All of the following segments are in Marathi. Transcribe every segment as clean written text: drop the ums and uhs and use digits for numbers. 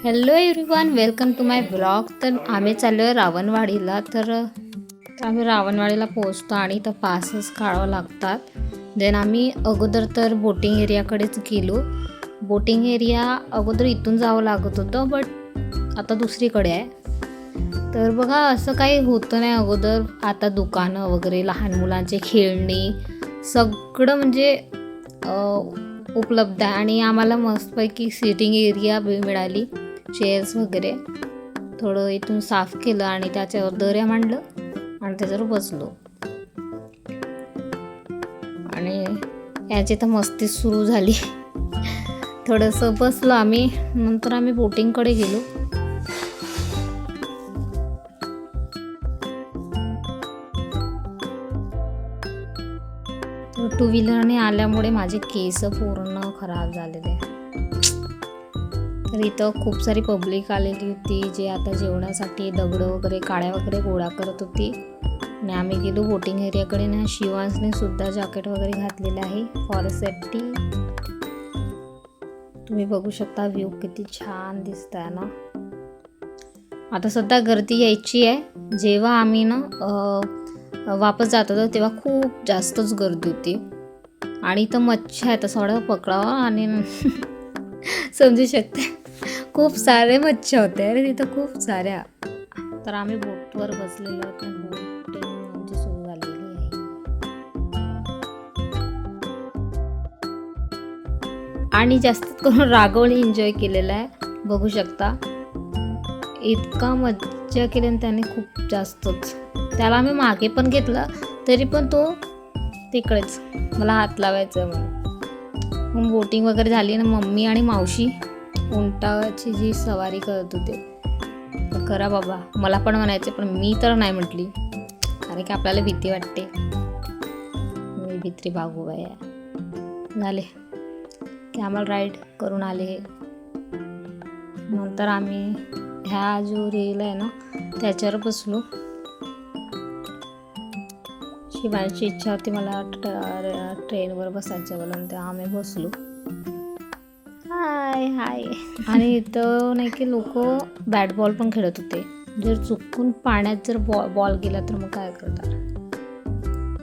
Hello everyone, welcome to my blog. तर आम्ही चाललो आहे रावणवाडीला. तर आम्ही रावणवाडीला पोहोचतो आणि इथं पासच काढावं लागतात. देन आम्ही अगोदर तर बोटिंग एरियाकडेच गेलो. बोटिंग एरिया अगोदर इथून जावं लागत होतं, बट आता दुसरीकडे आहे. तर बघा, असं काही होतं नाही अगोदर. आता दुकानं वगैरे, लहान मुलांचे खेळणी सगळं म्हणजे उपलब्ध आहे. आणि आम्हाला मस्तपैकी सिटिंग एरिया मिळाली, चेअर्स वगैरे. थोडं इथून साफ केलं आणि त्याच्यावर दर्या मांडलं आणि त्याच्यावर बसलो. आणि याची तर मस्ती सुरू झाली. थोडंसं बसलो आम्ही. नंतर आम्ही बोटिंगकडे गेलो. टू व्हीलरने आल्यामुळे माझे केस पूर्ण खराब झालेले. तर इथं खूप सारी पब्लिक आलेली होती, जे आता जेवणासाठी दगडं वगैरे, काड्या वगैरे गोळा करत होती. आणि आम्ही गेलो बोटिंग एरियाकडे. ना, शिवांशने सुद्धा जॅकेट वगैरे घातलेलं आहे फॉर सेफ्टी. तुम्ही बघू शकता व्ह्यू किती छान दिसत आहे ना. आता सध्या गर्दी यायची आहे. जेव्हा आम्ही वापस जात होतो तेव्हा खूप जास्तच गर्दी होती. आणि इथं मच्छी आहे, तसं वाटतं पकडावं आणि समजू शकते खूप सारे मच्छी होते. अरे तिथं खूप साऱ्या. तर आम्ही बोटवर बसलेलो आहोत. बोटिंग आमची सुरू झालेली आहे. आणि जास्त करून राघवने एन्जॉय केलेला आहे, बघू शकता. इतका मज्जा केली आणि त्याने खूप जास्तच. त्याला आम्ही मागे पण घेतलं, तरी पण तो तिकडेच मला हात लावायचा म्हणून. मग बोटिंग वगैरे झाली ना. मम्मी आणि मावशी उंटाची जी सवारी करत होते. तर करा बाबा, मला पण म्हणायचे, पण मी तर नाही म्हटली, कारण की आपल्याला भीती वाटते. मी भित्री बागूबाई झाले कॅमल राईड करून आले. नंतर आम्ही ह्या जो रेल आहे ना त्याच्यावर बसलो. शिवांची इच्छा होती मला ट्रेनवर बसायचं म्हणून, तेव्हा आम्ही बसलो. हाय हाय. आणि इथं नाही की लोक बॅट बॉल पण खेळत होते. जर चुकून पाण्यात जर बॉल गेला तर मग काय करतात,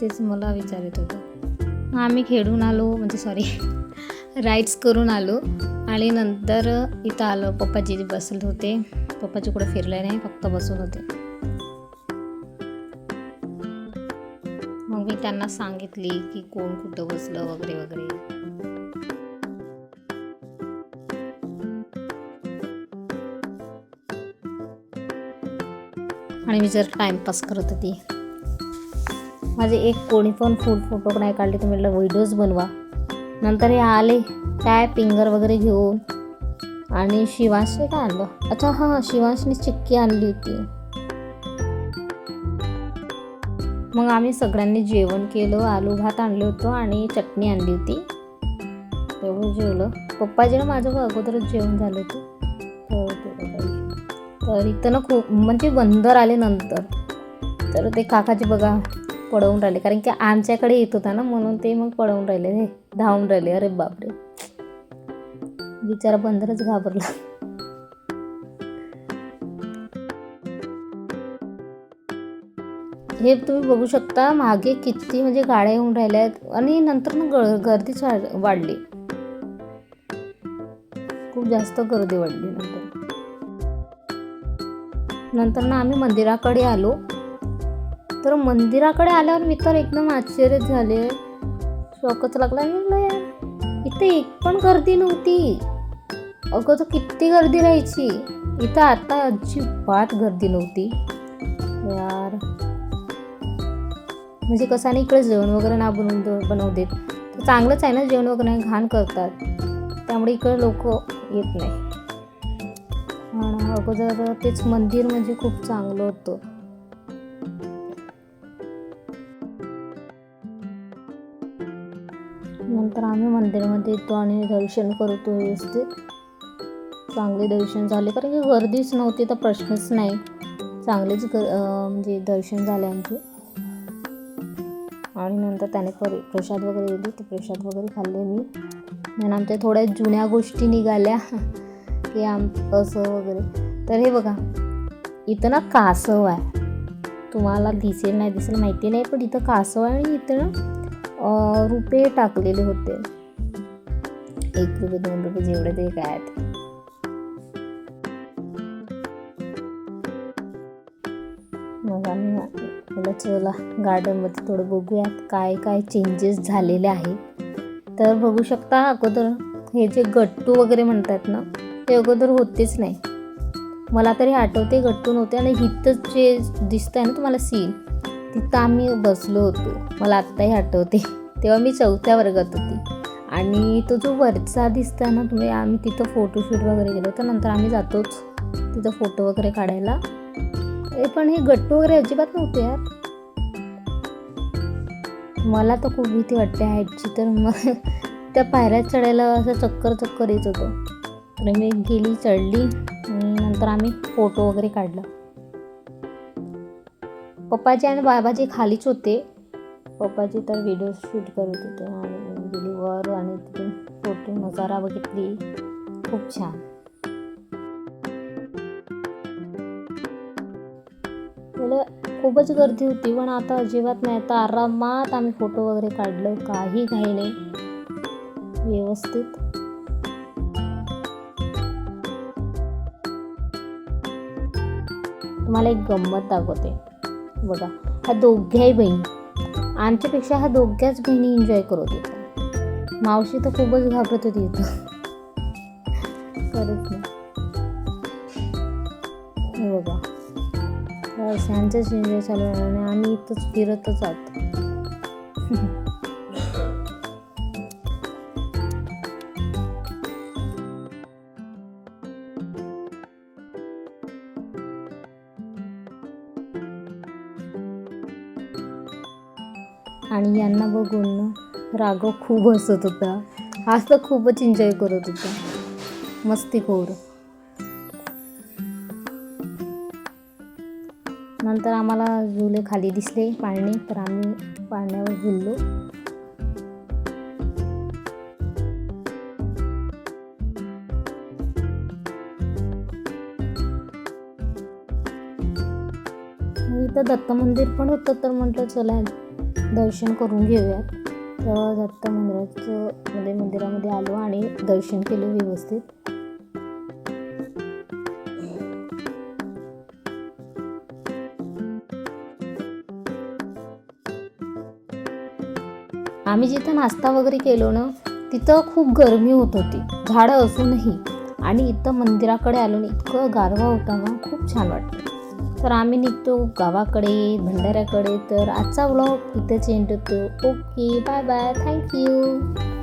तेच मला विचारत होतं. आम्ही खेळून आलो, म्हणजे सॉरी राईड्स करून आलो. आणि नंतर इथं आलो. पप्पाजी बसले होते. पप्पाजी कुठे फिरले नाही, फक्त बसून होते. मग मी त्यांना सांगितली की कोण कुठं बसलं वगैरे वगैरे. आणि मी जर टाइमपास करत होती. माझे एक कोणी पण फुल फोटो नाही काढले, तुम्ही व्हिडिओज बनवा. नंतर हे आले काय फिंगर वगैरे घेऊन. आणि शिवांशने काय आणलं, अच्छा हां, शिवांशने चिक्की आणली होती. मग आम्ही सगळ्यांनी जेवण केलं. आलू भात आणलं होतं आणि चटणी आणली होती. तेवढं जेवलं. पप्पाजीनं माझं अगोदरच जेवण झालं होतं. तर इथं ना खूप म्हणजे बंदर आले नंतर. तर ते काकाजी बघा पळवून राहिले, कारण की आमच्याकडे येत होता ना, म्हणून ते मग पळवून राहिले, हे धावून राहिले. अरे बापरे, बिचारा बंदरच घाबरला. हे तुम्ही बघू शकता मागे किती म्हणजे गाड्या येऊन राहिल्या आहेत. आणि नंतर ना गर्दीच वाढली, खूप जास्त गर्दी वाढली. नंतर ना आम्ही मंदिराकडे आलो. तर मंदिराकडे आल्यावर मी तर एकदम आश्चर्य झाले, शॉकच लागला. मी इथे एक पण गर्दी नव्हती. अगं तर किती गर्दी राहायची इथं. आता अजिबात गर्दी नव्हती यार. म्हणजे कसं नाही, इकडे जेवण वगैरे ना बनवू देत. तर चांगलंच आहे ना, जेवण वगैरे नाही घाण करतात, त्यामुळे इकडे लोक येत नाही. अगोदर तेच मंदिर म्हणजे खूप चांगलं होतं. नंतर आम्ही मंदिरामध्ये येतो आणि दर्शन करतो व्यवस्थित. चांगले दर्शन झाले, कारण की गर्दीच नव्हती तर प्रश्नच नाही. चांगलेच म्हणजे दर्शन झाले आमचे. आणि नंतर त्याने प्रसाद वगैरे दिली, ते प्रसाद वगैरे खाल्ले मी. आणि आमच्या थोड्या जुन्या गोष्टी निघाल्या. की असं वगैरे. तर हे बघा, इथं ना कासव आहे, तुम्हाला दिसेल नाही दिसेल माहिती नाही, पण इथं कासव आहे आणि इथं ना रुपये टाकलेले होते, 1 रुपये 2 रुपये जेवढे ते काय आहे ते. मग आम्ही म्हटलं चला गार्डनमध्ये थोडं बघूयात काय काय चेंजेस झालेले आहे. तर बघू शकता, अगोदर हे जे गट्टू वगैरे म्हणतात ना, ते अगोदर होतेच नाही. मला तरी आठवते गट्टू नव्हते. आणि इथं जे दिसतंय ना तुम्हाला सीन, तिथं आम्ही बसलो होतो, मला आत्ताही आठवते. तेव्हा मी 4थ्या वर्गात होती. आणि तो जो वरचा दिसतोय ना तुम्ही, आम्ही तिथं फोटोशूट वगैरे केलं होतं. नंतर आम्ही जातोच तिथं फोटो वगैरे काढायला. पण हे गट्टू वगैरे अजिबात नव्हते यार. मला तर खूप भीती वाटते हाईटची, तर मग त्या पायऱ्या चढायला असं चक्कर येत होतं. तर मी गेली, चढली आणि नंतर आम्ही फोटो वगैरे काढला. पप्पाजी आणि बाबाजी खालीच होते. पप्पाजी तर व्हिडिओ शूट करत होते आणि मी गेली वर आणि तिथून फोटो नजारा बघितली. खूप छान. मला खूपच गर्दी होती, पण आता अजिबात नाही. आता आरामात आम्ही फोटो वगैरे काढलं, काही घाई नाही, व्यवस्थित. तुम्हाला एक गंमत दाखवते बघा. ह्या दोघ्याही बहिणी, आमच्यापेक्षा ह्या दोघ्याच बहिणी एन्जॉय करत होत्या. मावशी तर खूपच घाबरत होती इथं, खरंच नाही. हे बघा, शांतच एन्जॉय चालू आहे आणि आम्ही इथंच फिरतच आहोत. आणि यांना बघून ना राघव खूप हसत होता. आज तर खूपच एन्जॉय करत होता, मस्तीखोर. नंतर आम्हाला झुले खाली दिसले पाळणे, तर आम्ही पाळण्यावर झुललो. इथं दत्त मंदिर पण होतं, तर म्हटलं चला दर्शन करून घेऊयात. तर दत्त मंदिरामध्ये आलो आणि दर्शन केलं व्यवस्थित. आम्ही जिथं नाश्ता वगैरे केलो ना, तिथं खूप गरमी होत होती, झाडं असूनही. आणि इथं मंदिराकडे आलो ना, इतकं गारवा होता ना, खूप छान वाटतं. तर आम्ही निघतो गावाकडे, भंडाऱ्याकडे. तर आजचा व्लॉग इथेच एंड होतो. Okay, bye bye, thank you.